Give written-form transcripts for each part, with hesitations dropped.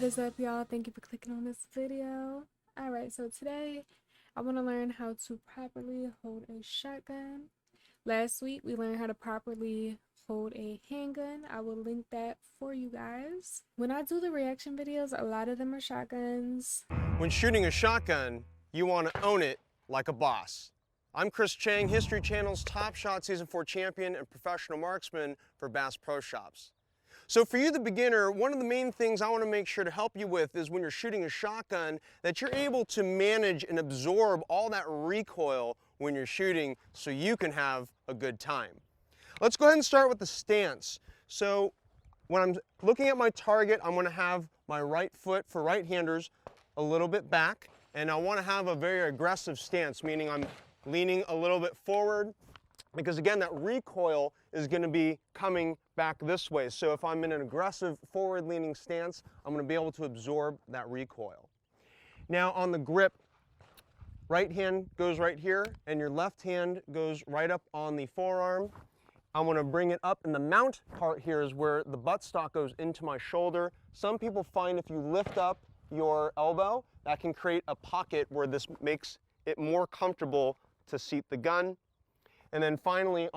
What is up, y'all? Thank you for clicking on this video. Alright, so today I want to learn how to properly hold a shotgun. Last week we learned how to properly hold a handgun. I will link that for you guys. When I do the reaction videos, a lot of them are shotguns. When shooting a shotgun, you want to own it like a boss. I'm Chris Chang, History Channel's Top Shot Season 4 champion and professional marksman for Bass Pro Shops. So for you, the beginner, one of the main things I want to make sure to help you with is when you're shooting a shotgun, that you're able to manage and absorb all that recoil when you're shooting so you can have a good time. Let's go ahead and start with the stance. So when I'm looking at my target, I'm going to have my right foot for right-handers a little bit back, and I want to have a very aggressive stance, meaning I'm leaning a little bit forward, because again, that recoil is going to be coming back this way. So if I'm in an aggressive forward-leaning stance, I'm going to be able to absorb that recoil. Now on the grip, right hand goes right here, and your left hand goes right up on the forearm. I'm going to bring it up, and the mount part here is where the buttstock goes into my shoulder. Some people find if you lift up your elbow, that can create a pocket where this makes it more comfortable to seat the gun. And then finally,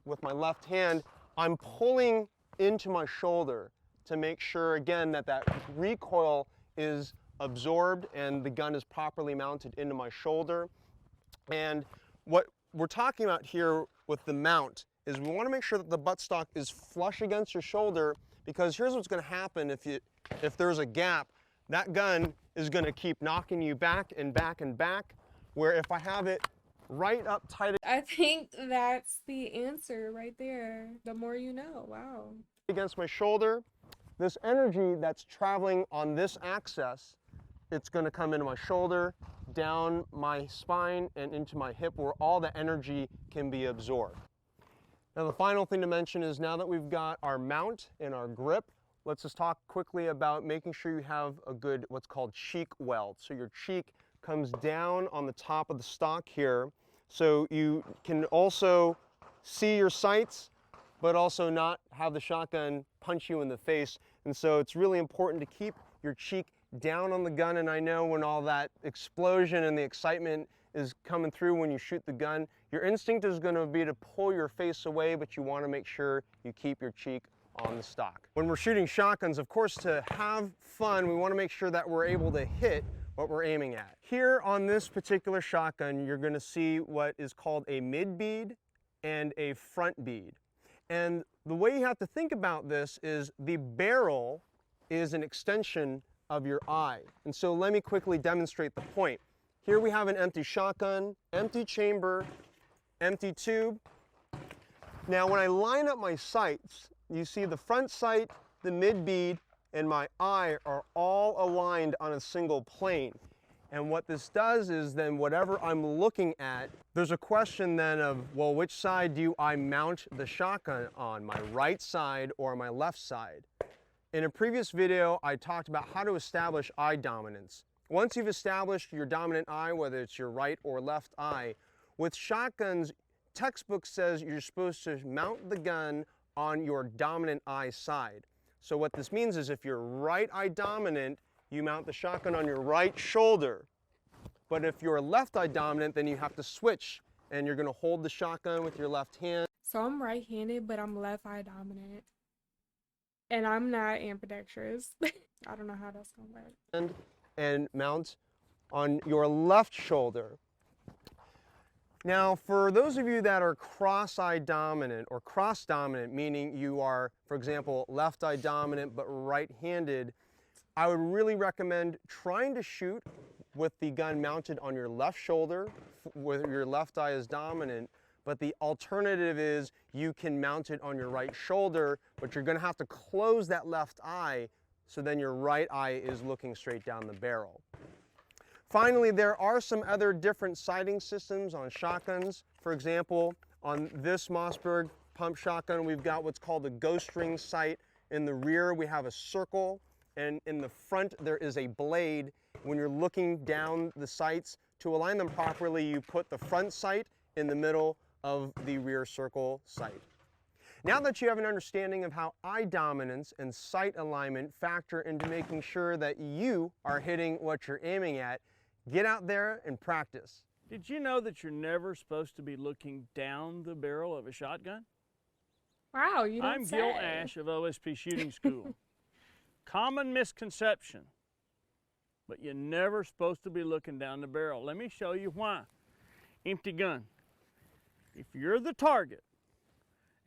with my left hand, I'm pulling into my shoulder to make sure, again, that that recoil is absorbed and the gun is properly mounted into my shoulder. And what we're talking about here with the mount is we want to make sure that the buttstock is flush against your shoulder, because here's what's going to happen if there's a gap. That gun is going to keep knocking you back and back and back, where if I have it right up tight I think that's the answer right there. The more you know. Wow. against my shoulder, this energy that's traveling on this axis, it's going to come into my shoulder, down my spine, and into my hip, where all the energy can be absorbed. Now the final thing to mention is, now that we've got our mount and our grip, let's just talk quickly about making sure you have a good, what's called cheek weld. So your cheek comes down on the top of the stock here, so you can also see your sights, but also not have the shotgun punch you in the face. And so it's really important to keep your cheek down on the gun. And I know when all that explosion and the excitement is coming through when you shoot the gun, your instinct is going to be to pull your face away, but you want to make sure you keep your cheek on the stock. When we're shooting shotguns, of course, to have fun, we want to make sure that we're able to hit what we're aiming at. Here on this particular shotgun, you're going to see what is called a mid bead and a front bead. And the way you have to think about this is the barrel is an extension of your eye. And so let me quickly demonstrate the point. Here we have an empty shotgun, empty chamber, empty tube. Now when I line up my sights, you see the front sight, the mid bead, and my eye are all aligned on a single plane. And what this does is then whatever I'm looking at, there's a question then of, well, which side do I mount the shotgun on, my right side or my left side? In a previous video, I talked about how to establish eye dominance. Once you've established your dominant eye, whether it's your right or left eye, with shotguns, textbook says you're supposed to mount the gun on your dominant eye side. So what this means is if you're right eye dominant, you mount the shotgun on your right shoulder. But if you're left eye dominant, then you have to switch, and you're going to hold the shotgun with your left hand. So I'm right-handed, but I'm left eye dominant. And I'm not ambidextrous. I don't know how that's going to work. And mount on your left shoulder. Now, for those of you that are cross-eye dominant or cross-dominant, meaning you are, for example, left-eye dominant but right-handed, I would really recommend trying to shoot with the gun mounted on your left shoulder, where your left eye is dominant, but the alternative is you can mount it on your right shoulder, but you're going to have to close that left eye, so then your right eye is looking straight down the barrel. Finally, there are some other different sighting systems on shotguns. For example, on this Mossberg pump shotgun, we've got what's called a ghost ring sight. In the rear, we have a circle, and in the front, there is a blade. When you're looking down the sights, to align them properly, you put the front sight in the middle of the rear circle sight. Now that you have an understanding of how eye dominance and sight alignment factor into making sure that you are hitting what you're aiming at, get out there and practice. Did you know that you're never supposed to be looking down the barrel of a shotgun? Wow, you don't I'm say. Gil Ash of OSP Shooting School. Common misconception, but you're never supposed to be looking down the barrel. Let me show you why. Empty gun. If you're the target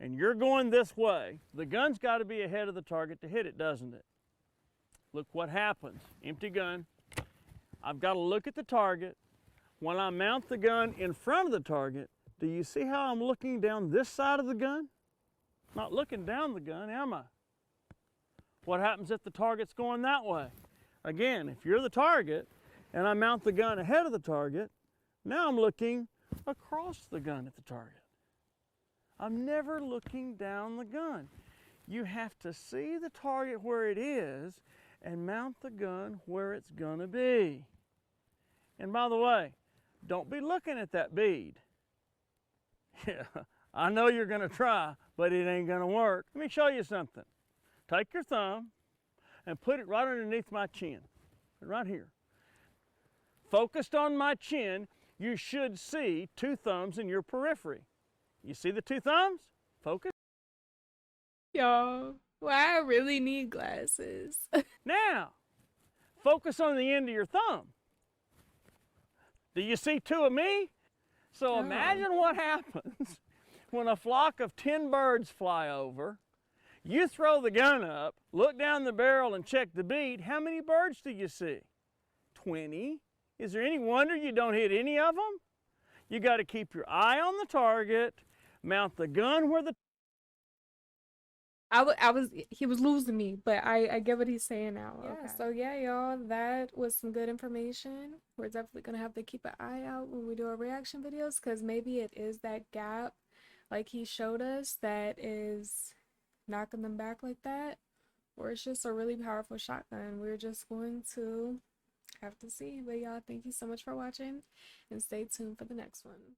and you're going this way, the gun's got to be ahead of the target to hit it, doesn't it? Look what happens. Empty gun. I've got to look at the target. When I mount the gun in front of the target, do you see how I'm looking down this side of the gun? Not looking down the gun, am I? What happens if the target's going that way? Again, if you're the target and I mount the gun ahead of the target, now I'm looking across the gun at the target. I'm never looking down the gun. You have to see the target where it is and mount the gun where it's gonna be. And by the way, don't be looking at that bead. Yeah, I know you're gonna try, but it ain't gonna work. Let me show you something. Take your thumb and put it right underneath my chin, right here. Focused on my chin, you should see two thumbs in your periphery. You see the two thumbs? Focus. Y'all, well, I really need glasses. Now, focus on the end of your thumb. Do you see two of me? So imagine what happens when a flock of 10 birds fly over. You throw the gun up, look down the barrel and check the bead. How many birds do you see? 20. Is there any wonder you don't hit any of them? You got to keep your eye on the target, mount the gun where the... He was losing me, but I get what he's saying now. Yeah. Okay. So yeah, y'all, that was some good information. We're definitely gonna have to keep an eye out when we do our reaction videos, because maybe it is that gap, like he showed us, that is knocking them back like that, or it's just a really powerful shotgun. We're just going to have to see. But y'all, thank you so much for watching, and stay tuned for the next one.